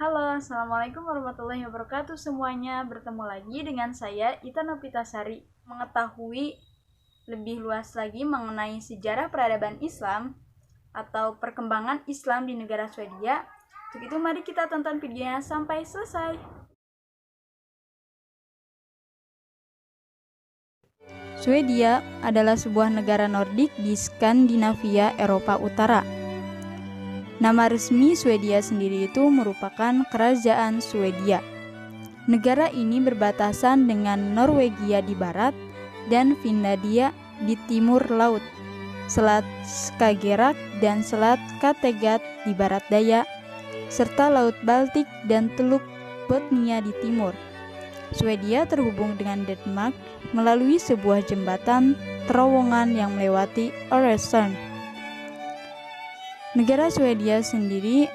Halo, Assalamualaikum warahmatullahi wabarakatuh semuanya. Bertemu lagi dengan saya, Ita Nopitasari, mengetahui lebih luas lagi mengenai sejarah peradaban Islam atau perkembangan Islam di negara Swedia. Untuk itu mari kita tonton videonya sampai selesai. Swedia adalah sebuah negara Nordik di Skandinavia, Eropa Utara. Nama resmi Swedia sendiri itu merupakan Kerajaan Swedia. Negara ini berbatasan dengan Norwegia di barat dan Finlandia di timur laut, Selat Skagerrak dan Selat Kattegat di barat daya, serta Laut Baltik dan Teluk Botnia di timur. Swedia terhubung dengan Denmark melalui sebuah jembatan terowongan yang melewati Øresund. Negara Swedia sendiri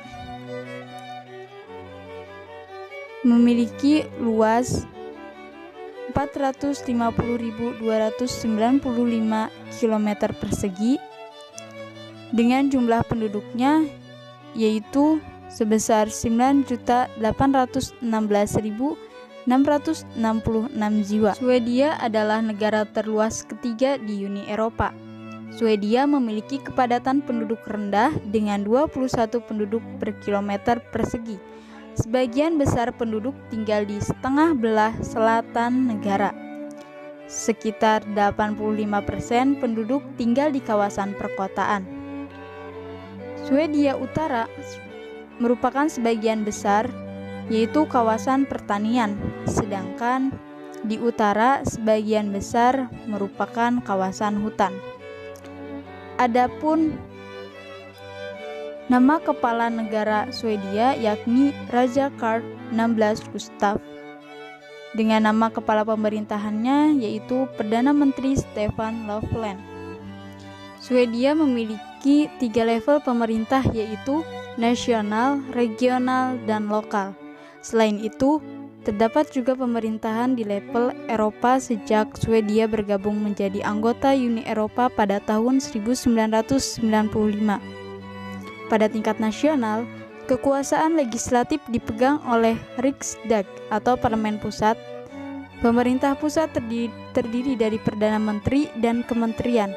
memiliki luas 450.295 km persegi dengan jumlah penduduknya yaitu sebesar 9.816.666 jiwa. Swedia adalah negara terluas ketiga di Uni Eropa. Swedia memiliki kepadatan penduduk rendah dengan 21 penduduk per kilometer persegi. Sebagian besar penduduk tinggal di setengah belah selatan negara. Sekitar 85% penduduk tinggal di kawasan perkotaan. Swedia Utara merupakan sebagian besar yaitu kawasan pertanian, sedangkan di utara sebagian besar merupakan kawasan hutan. Adapun nama kepala negara Swedia yakni Raja Carl XVI Gustaf, dengan nama kepala pemerintahannya yaitu Perdana Menteri Stefan Löfven. Swedia memiliki 3 level pemerintah yaitu nasional, regional, dan lokal. Selain itu, terdapat juga pemerintahan di level Eropa sejak Swedia bergabung menjadi anggota Uni Eropa pada tahun 1995. Pada tingkat nasional, kekuasaan legislatif dipegang oleh Riksdag atau Parlemen Pusat. Pemerintah pusat terdiri dari Perdana Menteri dan kementerian.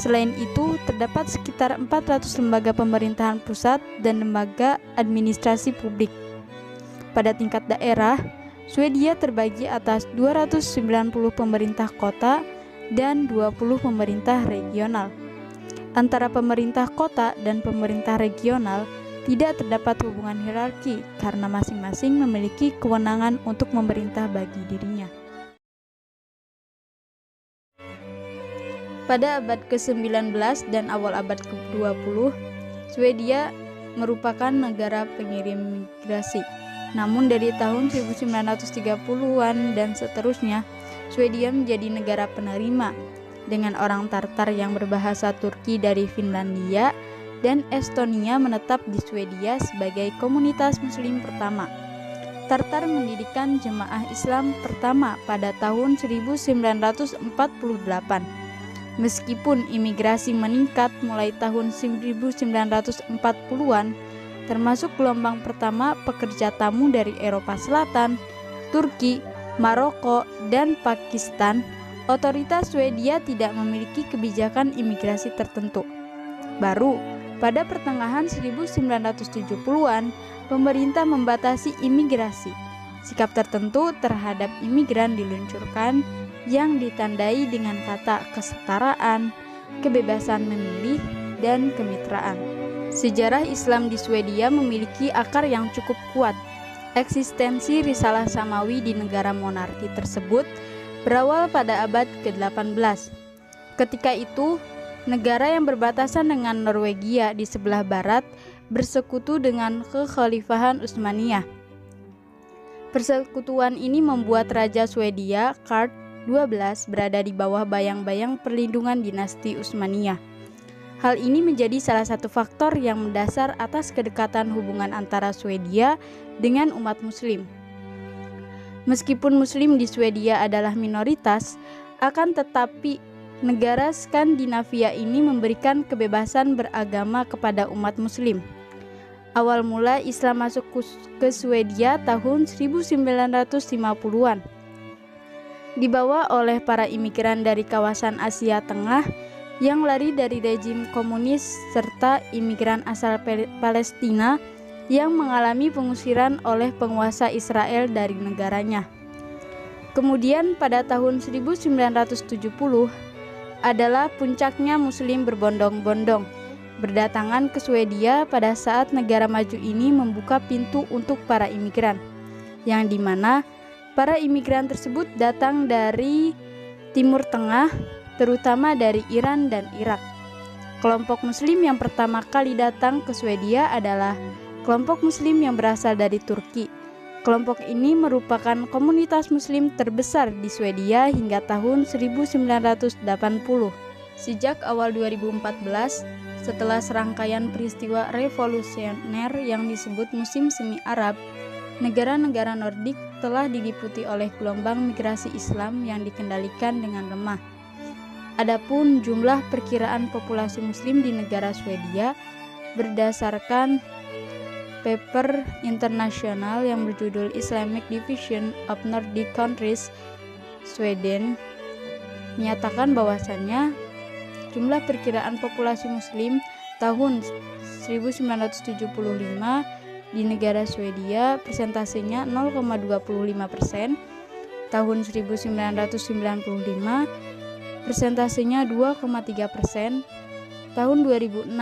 Selain itu, terdapat sekitar 400 lembaga pemerintahan pusat dan lembaga administrasi publik. Pada tingkat daerah, Swedia terbagi atas 290 pemerintah kota dan 20 pemerintah regional. Antara pemerintah kota dan pemerintah regional tidak terdapat hubungan hierarki karena masing-masing memiliki kewenangan untuk memerintah bagi dirinya. Pada abad ke-19 dan awal abad ke-20, Swedia merupakan negara pengirim migrasi. Namun dari tahun 1930-an dan seterusnya, Swedia menjadi negara penerima dengan orang Tartar yang berbahasa Turki dari Finlandia dan Estonia menetap di Swedia sebagai komunitas muslim pertama. Tartar mendirikan jemaah Islam pertama pada tahun 1948. Meskipun imigrasi meningkat mulai tahun 1940-an, termasuk gelombang pertama pekerja tamu dari Eropa Selatan, Turki, Maroko, dan Pakistan, otoritas Swedia tidak memiliki kebijakan imigrasi tertentu. Baru pada pertengahan 1970-an, pemerintah membatasi imigrasi. Sikap tertentu terhadap imigran diluncurkan yang ditandai dengan kata kesetaraan, kebebasan memilih, dan kemitraan. Sejarah Islam di Swedia memiliki akar yang cukup kuat. Eksistensi risalah samawi di negara monarki tersebut berawal pada abad ke-18. Ketika itu, negara yang berbatasan dengan Norwegia di sebelah barat bersekutu dengan kekhalifahan Utsmaniyah. Persekutuan ini membuat Raja Swedia, Karl XII, berada di bawah bayang-bayang perlindungan dinasti Utsmaniyah. Hal ini menjadi salah satu faktor yang mendasar atas kedekatan hubungan antara Swedia dengan umat muslim. Meskipun muslim di Swedia adalah minoritas, akan tetapi negara Skandinavia ini memberikan kebebasan beragama kepada umat muslim. Awal mula Islam masuk ke Swedia tahun 1950-an. Dibawa oleh para imigran dari kawasan Asia Tengah yang lari dari rejim komunis serta imigran asal Palestina yang mengalami pengusiran oleh penguasa Israel dari negaranya. Kemudian pada tahun 1970 adalah puncaknya Muslim berbondong-bondong berdatangan ke Swedia pada saat negara maju ini membuka pintu untuk para imigran, yang dimana para imigran tersebut datang dari Timur Tengah, terutama dari Iran dan Irak. Kelompok Muslim yang pertama kali datang ke Swedia adalah kelompok Muslim yang berasal dari Turki. Kelompok ini merupakan komunitas Muslim terbesar di Swedia hingga tahun 1980. Sejak awal 2014, setelah serangkaian peristiwa revolusioner yang disebut musim semi Arab, negara-negara Nordik telah diliputi oleh gelombang migrasi Islam yang dikendalikan dengan lemah. Adapun jumlah perkiraan populasi Muslim di negara Swedia berdasarkan paper internasional yang berjudul Islamic Division of Nordic Countries Sweden menyatakan bahwasannya jumlah perkiraan populasi Muslim tahun 1975 di negara Swedia persentasenya 0,25%, tahun 1995 persentasenya 2,3%, tahun 2006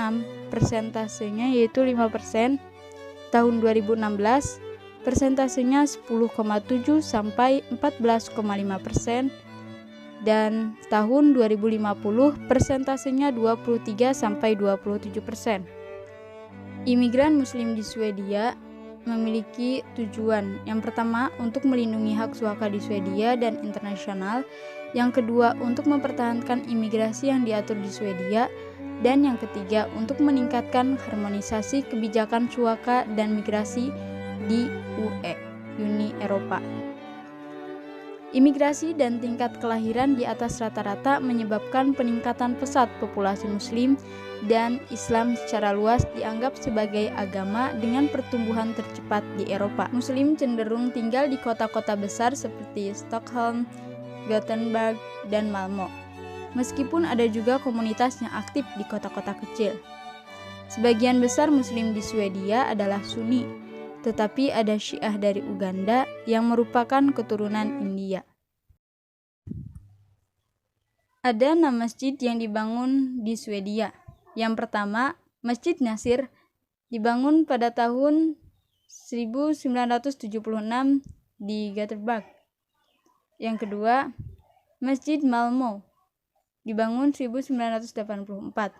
persentasenya yaitu 5%, tahun 2016 persentasenya 10,7 sampai 14,5%, dan tahun 2050 persentasenya 23 sampai 27%. Imigran Muslim di Swedia memiliki tujuan. Yang pertama, untuk melindungi hak suaka di Swedia dan internasional. Yang kedua, untuk mempertahankan imigrasi yang diatur di Swedia. Dan yang ketiga, untuk meningkatkan harmonisasi kebijakan suaka dan migrasi di UE, Uni Eropa. Imigrasi dan tingkat kelahiran di atas rata-rata menyebabkan peningkatan pesat populasi Muslim, dan Islam secara luas dianggap sebagai agama dengan pertumbuhan tercepat di Eropa. Muslim cenderung tinggal di kota-kota besar seperti Stockholm, Gothenburg, dan Malmö. Meskipun ada juga komunitas yang aktif di kota-kota kecil. Sebagian besar Muslim di Swedia adalah Sunni, tetapi ada Syiah dari Uganda yang merupakan keturunan India. Ada 6 masjid yang dibangun di Swedia. Yang pertama, Masjid Nasir, dibangun pada tahun 1976 di Gothenburg. Yang kedua, Masjid Malmö, dibangun 1984.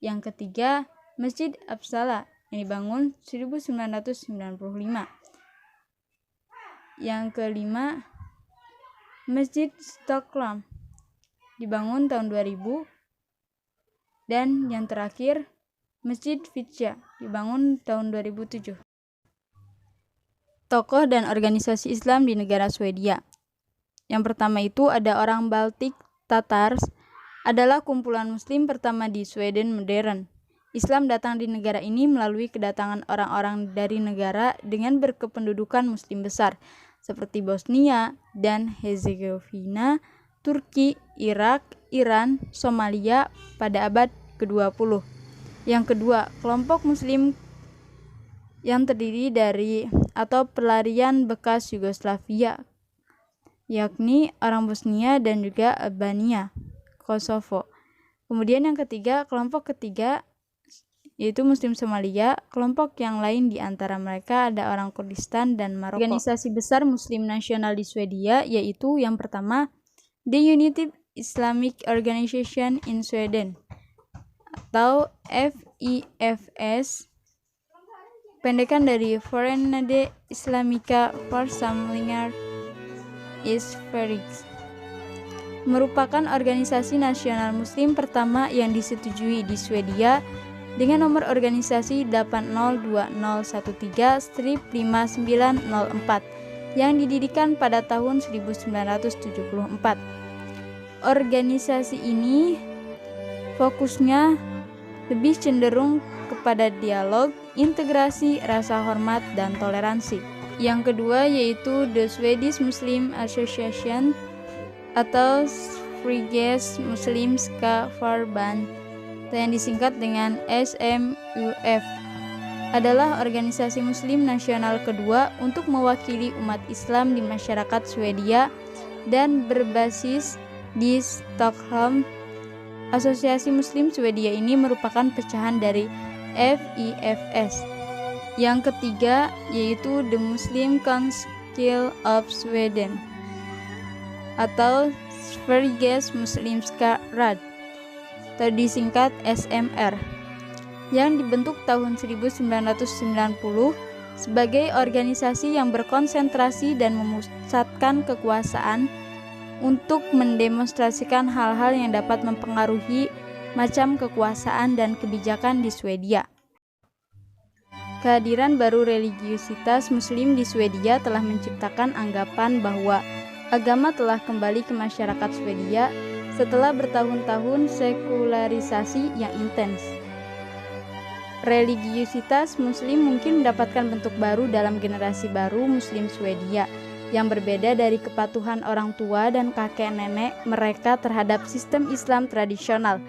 Yang ketiga, Masjid Uppsala yang dibangun 1995. Yang kelima, Masjid Stockholm dibangun tahun 2000. Dan yang terakhir, Masjid Ficha dibangun tahun 2007. Tokoh dan organisasi Islam di negara Swedia. Yang pertama itu ada orang Baltik Tatars, adalah kumpulan Muslim pertama di Sweden modern. Islam datang di negara ini melalui kedatangan orang-orang dari negara dengan berkependudukan Muslim besar, seperti Bosnia dan Herzegovina, Turki, Irak, Iran, Somalia pada abad ke-20. Yang kedua, kelompok Muslim yang terdiri dari atau pelarian bekas Yugoslavia, yakni orang Bosnia dan juga Albania, Kosovo. Kemudian yang ketiga, kelompok ketiga yaitu Muslim Somalia. Kelompok yang lain di antara mereka ada orang Kurdistan dan Maroko. Organisasi besar Muslim nasional di Swedia yaitu yang pertama, The United Islamic Organization in Sweden atau FIFS, pendekan dari Förenade Islamiska Församlingar i Sverige, merupakan organisasi nasional Muslim pertama yang disetujui di Swedia dengan nomor organisasi 802013-5904 yang didirikan pada tahun 1974. Organisasi ini fokusnya lebih cenderung kepada dialog integrasi, rasa hormat, dan toleransi. Yang kedua yaitu The Swedish Muslim Association atau Sveriges Muslimska Förbund yang disingkat dengan SMUF, adalah organisasi muslim nasional kedua untuk mewakili umat Islam di masyarakat Swedia dan berbasis di Stockholm. Asosiasi Muslim Swedia ini merupakan pecahan dari FIFS. Yang ketiga yaitu The Muslim Council of Sweden atau Sveriges Muslimska Råd atau disingkat SMR, yang dibentuk tahun 1990 sebagai organisasi yang berkonsentrasi dan memusatkan kekuasaan untuk mendemonstrasikan hal-hal yang dapat mempengaruhi macam kekuasaan dan kebijakan di Swedia. Kehadiran baru religiusitas Muslim di Swedia telah menciptakan anggapan bahwa agama telah kembali ke masyarakat Swedia setelah bertahun-tahun sekularisasi yang intens. Religiusitas Muslim mungkin mendapatkan bentuk baru dalam generasi baru Muslim Swedia yang berbeda dari kepatuhan orang tua dan kakek nenek mereka terhadap sistem Islam tradisional